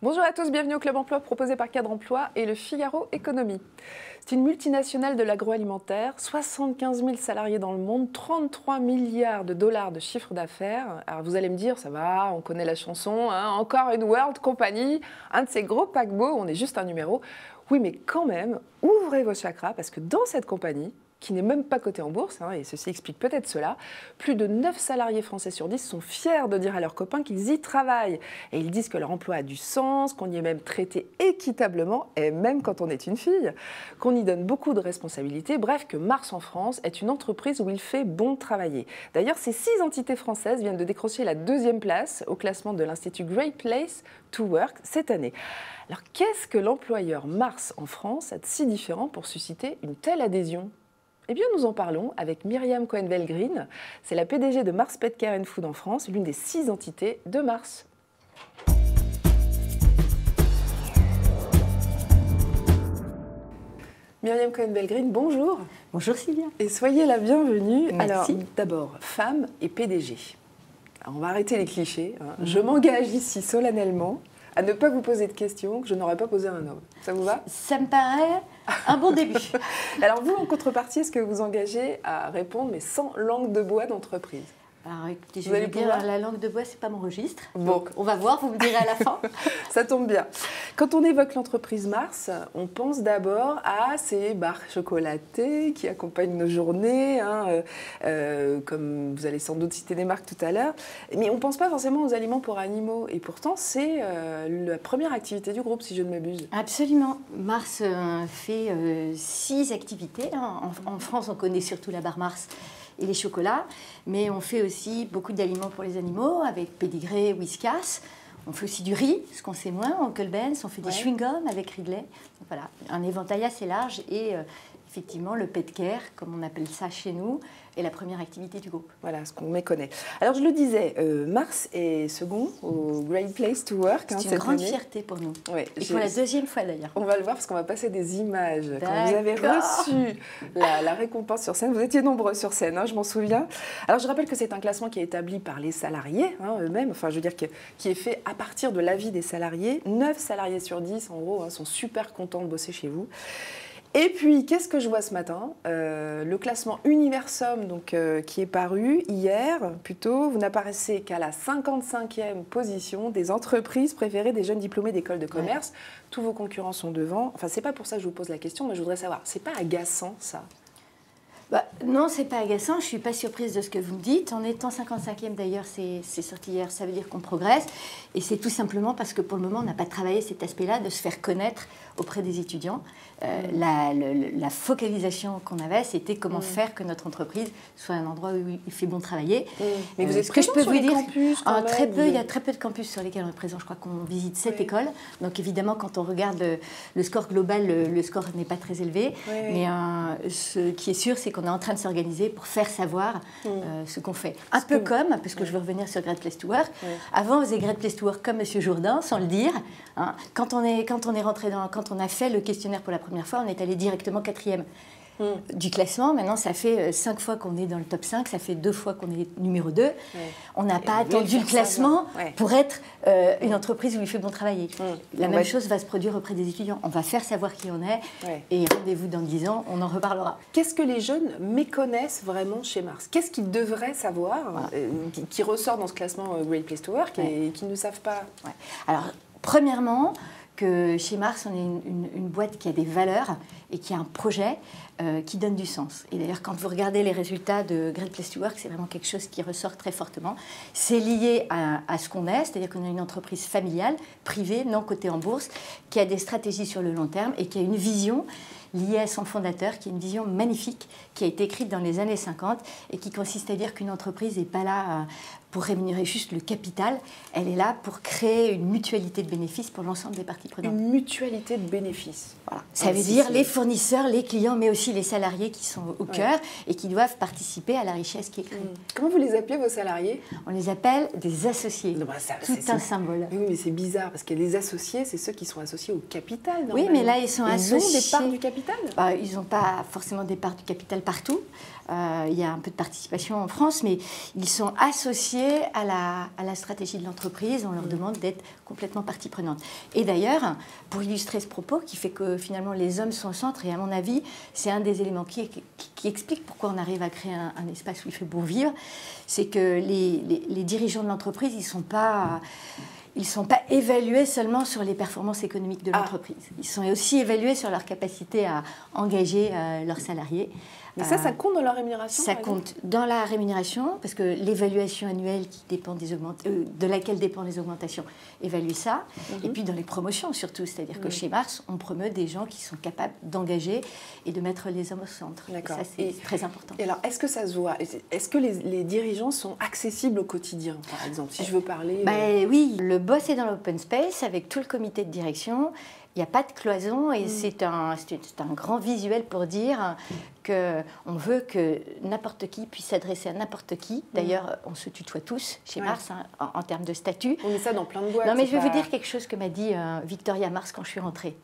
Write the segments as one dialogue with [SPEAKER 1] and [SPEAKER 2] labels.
[SPEAKER 1] Bonjour à tous, bienvenue au Club Emploi proposé par Cadre Emploi et le Figaro Économie. C'est une multinationale de l'agroalimentaire, 75 000 salariés dans le monde, 33 milliards de dollars de chiffre d'affaires. Alors vous allez me dire, ça va, on connaît la chanson, hein, encore une World Company, un de ces gros paquebots, on est juste un numéro. Oui, mais quand même, ouvrez vos chakras parce que dans cette compagnie, qui n'est même pas cotée en bourse, hein, et ceci explique peut-être cela, plus de 9 salariés français sur 10 sont fiers de dire à leurs copains qu'ils y travaillent. Et ils disent que leur emploi a du sens, qu'on y est même traité équitablement, et même quand on est une fille, qu'on y donne beaucoup de responsabilités, bref, que Mars en France est une entreprise où il fait bon travailler. D'ailleurs, ces 6 entités françaises viennent de décrocher la 2e place au classement de l'Institut Great Place to Work cette année. Alors, qu'est-ce que l'employeur Mars en France a de si différent pour susciter une telle adhésion ? Eh bien, nous en parlons avec Myriam Cohen-Belgreen. C'est la PDG de Mars Pet Care & Food en France, l'une des 6 entités de Mars. Myriam Cohen-Belgreen, bonjour.
[SPEAKER 2] Bonjour Sylvia.
[SPEAKER 1] Et soyez la bienvenue.
[SPEAKER 2] Merci.
[SPEAKER 1] Alors, d'abord, femme et PDG. Alors, on va arrêter les clichés. Hein. Je m'engage ici solennellement à ne pas vous poser de questions que je n'aurais pas posées à un homme. Ça vous va ?
[SPEAKER 2] Ça me paraît un bon début.
[SPEAKER 1] Alors vous, en contrepartie, est-ce que vous engagez à répondre, mais sans langue de bois d'entreprise ?
[SPEAKER 2] Alors écoutez, je vais dire, la langue de bois, c'est pas mon registre.
[SPEAKER 1] Bon.
[SPEAKER 2] Donc on va voir, vous me direz à la fin.
[SPEAKER 1] Ça tombe bien. Quand on évoque l'entreprise Mars, on pense d'abord à ces barres chocolatées qui accompagnent nos journées, hein, comme vous allez sans doute citer des marques tout à l'heure. Mais on ne pense pas forcément aux aliments pour animaux. Et pourtant, c'est la première activité du groupe, si je ne m'abuse.
[SPEAKER 2] Absolument. Mars fait 6 activités. Hein. En France, on connaît surtout la barre Mars et les chocolats, mais on fait aussi beaucoup d'aliments pour les animaux avec Pédigré, Whiskas. On fait aussi du riz, ce qu'on sait moins, Uncle Ben's. On fait des chewing-gums avec Ridley. Donc voilà, un éventail assez large et effectivement le pet care, comme on appelle ça chez nous, est la première activité du groupe.
[SPEAKER 1] Voilà, ce qu'on méconnaît. Alors je le disais, Mars est second au Great Place to Work.
[SPEAKER 2] C'est une grande fierté pour nous.
[SPEAKER 1] Oui,
[SPEAKER 2] et pour la 2e fois d'ailleurs.
[SPEAKER 1] On va le voir parce qu'on va passer des images. Quand vous avez reçu la récompense sur scène, vous étiez nombreux sur scène, hein, je m'en souviens. Alors je rappelle que c'est un classement qui est établi par les salariés hein, eux-mêmes, enfin je veux dire qui est fait à partir de l'avis des salariés. 9 salariés sur 10 en gros hein, sont super contents de bosser chez vous. Et puis, qu'est-ce que je vois ce matin ? Le classement Universum, donc, qui est paru hier, plutôt, vous n'apparaissez qu'à la 55e position des entreprises préférées des jeunes diplômés d'école de commerce. Ouais. Tous vos concurrents sont devant. Enfin, c'est pas pour ça que je vous pose la question, mais je voudrais savoir, c'est pas agaçant, ça ?
[SPEAKER 2] Non, c'est pas agaçant, je ne suis pas surprise de ce que vous me dites. En étant 55e d'ailleurs, c'est sorti hier, ça veut dire qu'on progresse. Et c'est tout simplement parce que pour le moment, on n'a pas travaillé cet aspect-là de se faire connaître auprès des étudiants. La focalisation qu'on avait, c'était comment faire que notre entreprise soit un endroit où il fait bon travailler.
[SPEAKER 1] Mais vous êtes présent sur les campus quand même,
[SPEAKER 2] très peu, il y a très peu de campus sur lesquels on est présent. Je crois qu'on visite 7 écoles. Donc évidemment, quand on regarde le score global, le score n'est pas très élevé. Mais ce qui est sûr, c'est qu'on est en train de s'organiser pour faire savoir ce qu'on fait. Un peu comme, parce que je veux revenir sur Great Place to Work, avant on faisait Great Place to Work comme M. Jourdain, sans le dire. Hein. Quand on a fait le questionnaire pour la première fois, on est allé directement 4e du classement. Maintenant, ça fait 5 fois qu'on est dans le top 5, ça fait 2 fois qu'on est numéro 2. On n'a pas attendu le classement pour être une entreprise où il fait bon travailler. La même chose va se produire auprès des étudiants. On va faire savoir qui on est et rendez-vous dans 10 ans, on en reparlera.
[SPEAKER 1] Qu'est-ce que les jeunes méconnaissent vraiment chez Mars ? Qu'est-ce qu'ils devraient savoir, qui ressort dans ce classement Great Place to Work et qu'ils ne savent pas ?
[SPEAKER 2] Alors, premièrement, que chez Mars, on est une boîte qui a des valeurs et qui a un projet qui donne du sens. Et d'ailleurs, quand vous regardez les résultats de Great Place to Work, c'est vraiment quelque chose qui ressort très fortement. C'est lié à ce qu'on est, c'est-à-dire qu'on a une entreprise familiale, privée, non cotée en bourse, qui a des stratégies sur le long terme et qui a une vision liée à son fondateur, qui est une vision magnifique, qui a été écrite dans les années 50 et qui consiste à dire qu'une entreprise n'est pas là pour rémunérer juste le capital, elle est là pour créer une mutualité de bénéfices pour l'ensemble des parties prenantes.
[SPEAKER 1] Une mutualité de bénéfices.
[SPEAKER 2] Voilà. Ça veut dire les fournisseurs, les clients, mais aussi les salariés qui sont au cœur et qui doivent participer à la richesse qui est créée.
[SPEAKER 1] Comment vous les appelez, vos salariés ?
[SPEAKER 2] On les appelle des associés.
[SPEAKER 1] Non,
[SPEAKER 2] tout un symbole.
[SPEAKER 1] Oui, mais c'est bizarre, parce que les associés, c'est ceux qui sont associés au capital.
[SPEAKER 2] Oui, mais là, ils sont associés.
[SPEAKER 1] Ils ont des parts du capital. capital?
[SPEAKER 2] Ils n'ont pas forcément des parts du capital partout. Il y a un peu de participation en France, mais ils sont associés à la stratégie de l'entreprise. On leur demande d'être complètement partie prenante. Et d'ailleurs, pour illustrer ce propos, qui fait que finalement les hommes sont au centre, et à mon avis, c'est un des éléments qui explique pourquoi on arrive à créer un espace où il fait beau vivre, c'est que les dirigeants de l'entreprise, ils ne sont pas évalués seulement sur les performances économiques de l'entreprise. Ils sont aussi évalués sur leur capacité à engager leurs salariés.
[SPEAKER 1] Mais ça compte dans leur rémunération?
[SPEAKER 2] Ça compte dans la rémunération, parce que l'évaluation annuelle qui dépend de laquelle dépendent les augmentations évalue ça. Et puis dans les promotions surtout, c'est-à-dire que chez Mars, on promeut des gens qui sont capables d'engager et de mettre les hommes au centre.
[SPEAKER 1] D'accord.
[SPEAKER 2] Ça, c'est très important.
[SPEAKER 1] Et alors, est-ce que ça se voit? Est-ce que les dirigeants sont accessibles au quotidien, par exemple, si je veux parler
[SPEAKER 2] Oui, le boss est dans l'open space avec tout le comité de direction. Il n'y a pas de cloison et c'est un grand visuel pour dire qu'on veut que n'importe qui puisse s'adresser à n'importe qui. D'ailleurs, on se tutoie tous chez Mars en termes de statut.
[SPEAKER 1] On met ça dans plein de boîtes.
[SPEAKER 2] Non, mais je vais vous dire quelque chose que m'a dit Victoria Mars quand je suis rentrée.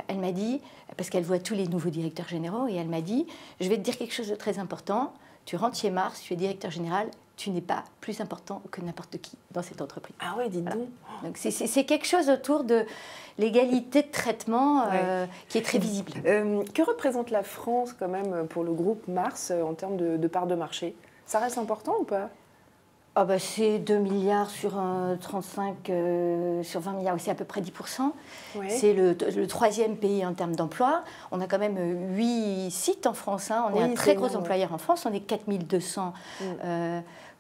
[SPEAKER 2] Elle m'a dit, parce qu'elle voit tous les nouveaux directeurs généraux, et elle m'a dit, je vais te dire quelque chose de très important. Tu rentres chez Mars, tu es directeur général, tu n'es pas plus important que n'importe qui dans cette entreprise.
[SPEAKER 1] Ah ouais, dites donc.
[SPEAKER 2] Donc c'est quelque chose autour de l'égalité de traitement qui est très visible.
[SPEAKER 1] Que représente la France quand même pour le groupe Mars en termes de part de marché? Ça reste important ou pas?
[SPEAKER 2] C'est 2 milliards sur 35, sur 20 milliards, c'est à peu près 10%. Ouais. C'est le troisième pays en termes d'emploi. On a quand même 8 sites en France. On est un très gros employeur en France. On est 4200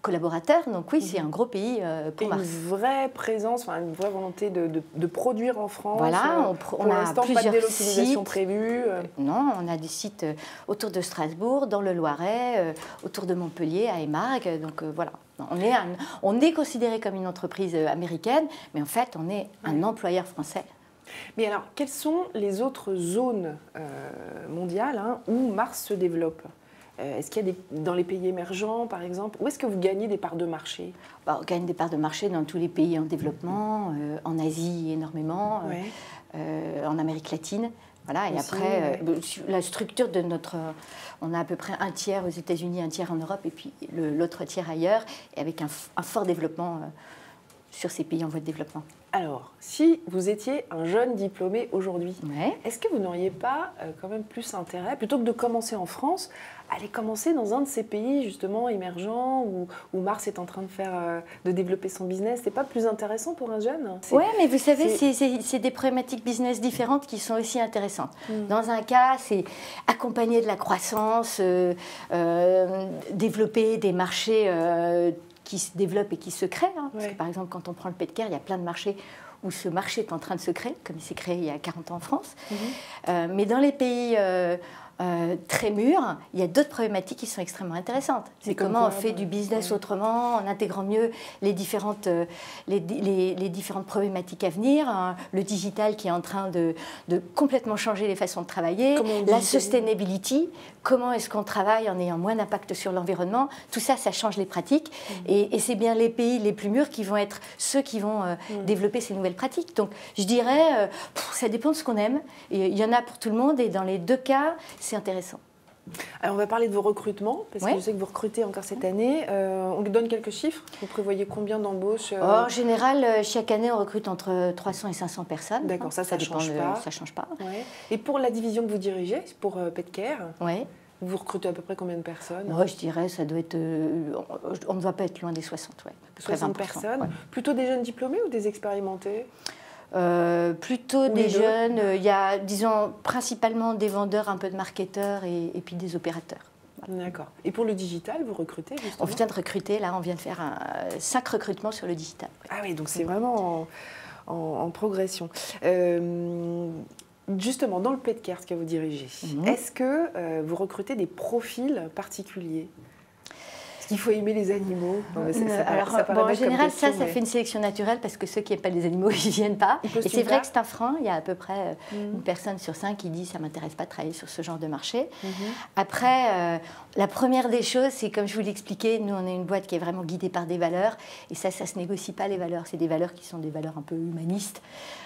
[SPEAKER 2] collaborateurs. Donc oui, c'est un gros pays pour Mars.
[SPEAKER 1] Une vraie présence, une vraie volonté de produire en France.
[SPEAKER 2] Voilà,
[SPEAKER 1] pour l'instant, pas de délocalisation prévue.
[SPEAKER 2] Non, on a des sites autour de Strasbourg, dans le Loiret, autour de Montpellier, à Émargues. Donc voilà. On est considéré comme une entreprise américaine, mais en fait, on est un employeur français.
[SPEAKER 1] Mais alors, quelles sont les autres zones mondiales où Mars se développe? Est-ce qu'il y a dans les pays émergents, par exemple, où est-ce que vous gagnez des parts de marché?
[SPEAKER 2] On gagne des parts de marché dans tous les pays en développement, en Asie énormément, en Amérique latine. Voilà, et aussi, après, la structure de notre... On a à peu près un tiers aux États-Unis, un tiers en Europe, et puis l'autre tiers ailleurs, et avec un fort développement sur ces pays en voie de développement.
[SPEAKER 1] Alors, si vous étiez un jeune diplômé aujourd'hui, est-ce que vous n'auriez pas quand même plus intérêt, plutôt que de commencer en France, à aller commencer dans un de ces pays justement émergents où Mars est en train de développer son business? C'est pas plus intéressant pour un jeune?
[SPEAKER 2] Oui, mais vous savez, c'est des problématiques business différentes qui sont aussi intéressantes. Dans un cas, c'est accompagner de la croissance, développer des marchés qui se développent et qui se créent. Parce que, par exemple, quand on prend le pet care, il y a plein de marchés où ce marché est en train de se créer, comme il s'est créé il y a 40 ans en France. Mais dans les pays très mûrs, il y a d'autres problématiques qui sont extrêmement intéressantes. C'est comment on fait du business autrement, en intégrant mieux les différentes problématiques à venir. Le digital qui est en train de complètement changer les façons de travailler. La sustainability, comment est-ce qu'on travaille en ayant moins d'impact sur l'environnement. Tout ça, ça change les pratiques. Et c'est bien les pays les plus mûrs qui vont être ceux qui vont développer ces nouvelles pratiques. Donc, je dirais, ça dépend de ce qu'on aime. Et il y en a pour tout le monde, et dans les deux cas, c'est intéressant.
[SPEAKER 1] Alors, on va parler de vos recrutements, parce que je sais que vous recrutez encore cette année. On lui donne quelques chiffres. Vous prévoyez combien d'embauches
[SPEAKER 2] En général, chaque année, on recrute entre 300 et 500 personnes.
[SPEAKER 1] D'accord, ça ne change pas.
[SPEAKER 2] Ça change pas.
[SPEAKER 1] Et pour la division que vous dirigez, pour Pet Care, vous recrutez à peu près combien de personnes?
[SPEAKER 2] Moi, je dirais, ça doit être... on ne va pas être loin des 60,
[SPEAKER 1] 60 personnes. Plutôt des jeunes diplômés ou des expérimentés?
[SPEAKER 2] Plutôt des jeunes. Il y a, disons, principalement des vendeurs, un peu de marketeurs et puis des opérateurs.
[SPEAKER 1] D'accord. Et pour le digital, vous recrutez justement?
[SPEAKER 2] On vient de recruter, là, on vient de faire 5 recrutements sur le digital.
[SPEAKER 1] Ah oui, donc c'est vraiment en progression. Justement, dans le Pet Care, ce que vous dirigez, est-ce que vous recrutez des profils particuliers? qu'il faut aimer les animaux?
[SPEAKER 2] En général, ça fait une sélection naturelle parce que ceux qui n'aiment pas les animaux, ils ne viennent pas. Et c'est vrai que c'est un frein. Il y a à peu près une personne sur 5 qui dit « ça ne m'intéresse pas de travailler sur ce genre de marché ». Après, la première des choses, c'est comme je vous l'expliquais, nous on est une boîte qui est vraiment guidée par des valeurs. Et ça ne se négocie pas les valeurs. C'est des valeurs qui sont des valeurs un peu humanistes.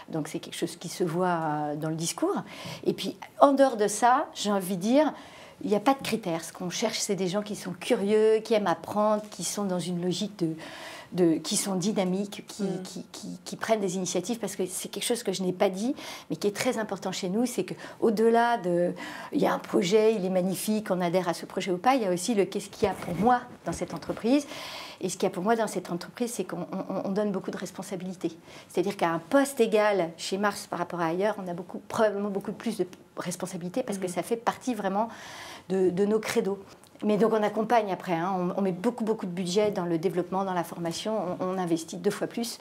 [SPEAKER 2] Donc c'est quelque chose qui se voit dans le discours. Et puis en dehors de ça, j'ai envie de dire, il n'y a pas de critères. Ce qu'on cherche, c'est des gens qui sont curieux, qui aiment apprendre, qui sont dans une logique qui sont dynamiques, qui prennent des initiatives, parce que c'est quelque chose que je n'ai pas dit, mais qui est très important chez nous, c'est qu'au-delà de... Il y a un projet, il est magnifique, on adhère à ce projet ou pas, il y a aussi le qu'est-ce qu'il y a pour moi dans cette entreprise. Et ce qu'il y a pour moi dans cette entreprise, c'est qu'on donne beaucoup de responsabilités. C'est-à-dire qu'à un poste égal chez Mars par rapport à ailleurs, on a probablement beaucoup plus de responsabilités parce que ça fait partie vraiment de nos credos. Mais donc on accompagne après, hein, on met beaucoup de budget dans le développement, dans la formation, on investit 2 fois plus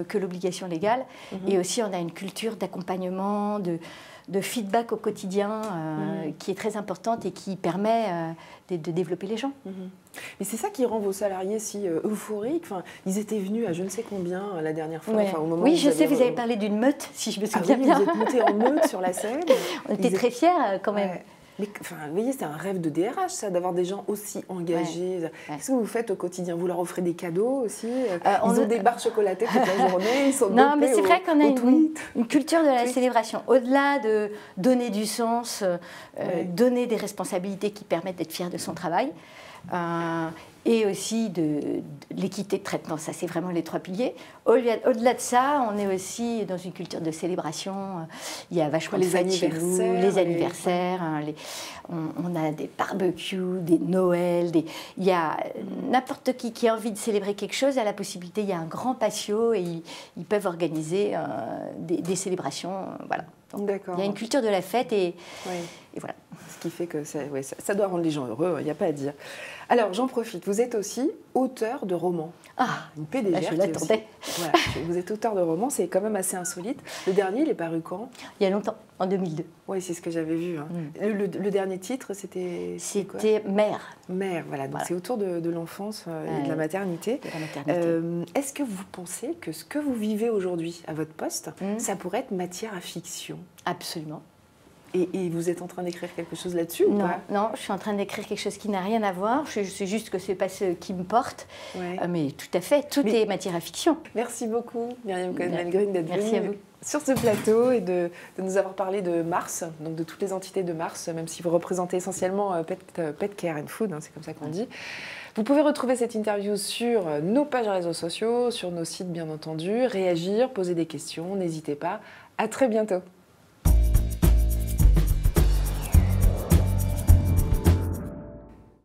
[SPEAKER 2] que l'obligation légale. Et aussi on a une culture d'accompagnement, de feedback au quotidien qui est très importante et qui permet de développer les gens.
[SPEAKER 1] Mais c'est ça qui rend vos salariés si euphoriques. Enfin, ils étaient venus à je ne sais combien la dernière fois.
[SPEAKER 2] Ouais.
[SPEAKER 1] Enfin, au moment
[SPEAKER 2] oui,
[SPEAKER 1] où
[SPEAKER 2] je sais, vous avez parlé d'une meute, si je me souviens bien.
[SPEAKER 1] Vous êtes montés en meute sur la scène.
[SPEAKER 2] On était très fiers quand même.
[SPEAKER 1] Ouais. Mais enfin, vous voyez, c'est un rêve de DRH, ça, d'avoir des gens aussi engagés. Ouais. Qu'est-ce que vous faites au quotidien? Vous leur offrez des cadeaux aussi? Ils ont des barres chocolatées toute la journée, ils sont
[SPEAKER 2] non, mais c'est vrai qu'on a une culture de la célébration. Au-delà de donner du sens, donner des responsabilités qui permettent d'être fier de son travail, et aussi de l'équité de traitement. Ça, c'est vraiment les 3 piliers. Au-delà de ça, on est aussi dans une culture de célébration. Il y a vachement de fêtes chez nous, les anniversaires. On a des barbecues, des Noëls. Il y a n'importe qui a envie de célébrer quelque chose a la possibilité. Il y a un grand patio et ils peuvent organiser des célébrations. Voilà. Donc, il y a une culture de la fête et voilà.
[SPEAKER 1] Ce qui fait que ça doit rendre les gens heureux, il n'y a pas à dire. Alors, j'en profite, vous êtes aussi auteur de romans. Une PDG.
[SPEAKER 2] Je l'attendais.
[SPEAKER 1] Voilà, vous êtes auteur de romans, c'est quand même assez insolite. Le dernier, il est paru quand?
[SPEAKER 2] Il y a longtemps, en 2002.
[SPEAKER 1] Oui, c'est ce que j'avais vu. Hein. Le dernier titre, c'était
[SPEAKER 2] Mère.
[SPEAKER 1] Mère, voilà. Donc c'est autour de l'enfance et de la maternité. Est-ce que vous pensez que ce que vous vivez aujourd'hui à votre poste, ça pourrait être matière à fiction?
[SPEAKER 2] Absolument.
[SPEAKER 1] Et vous êtes en train d'écrire quelque chose là-dessus ou pas?
[SPEAKER 2] Non, je suis en train d'écrire quelque chose qui n'a rien à voir. C'est juste que ce n'est pas ce qui me porte. Mais tout à fait, tout est matière à fiction.
[SPEAKER 1] Merci beaucoup, Myriam Cohen-Melgreen, d'être venue
[SPEAKER 2] sur
[SPEAKER 1] ce plateau et de nous avoir parlé de Mars, donc de toutes les entités de Mars, même si vous représentez essentiellement Pet Care and Food, c'est comme ça qu'on dit. Vous pouvez retrouver cette interview sur nos pages réseaux sociaux, sur nos sites bien entendu, réagir, poser des questions, n'hésitez pas. À très bientôt.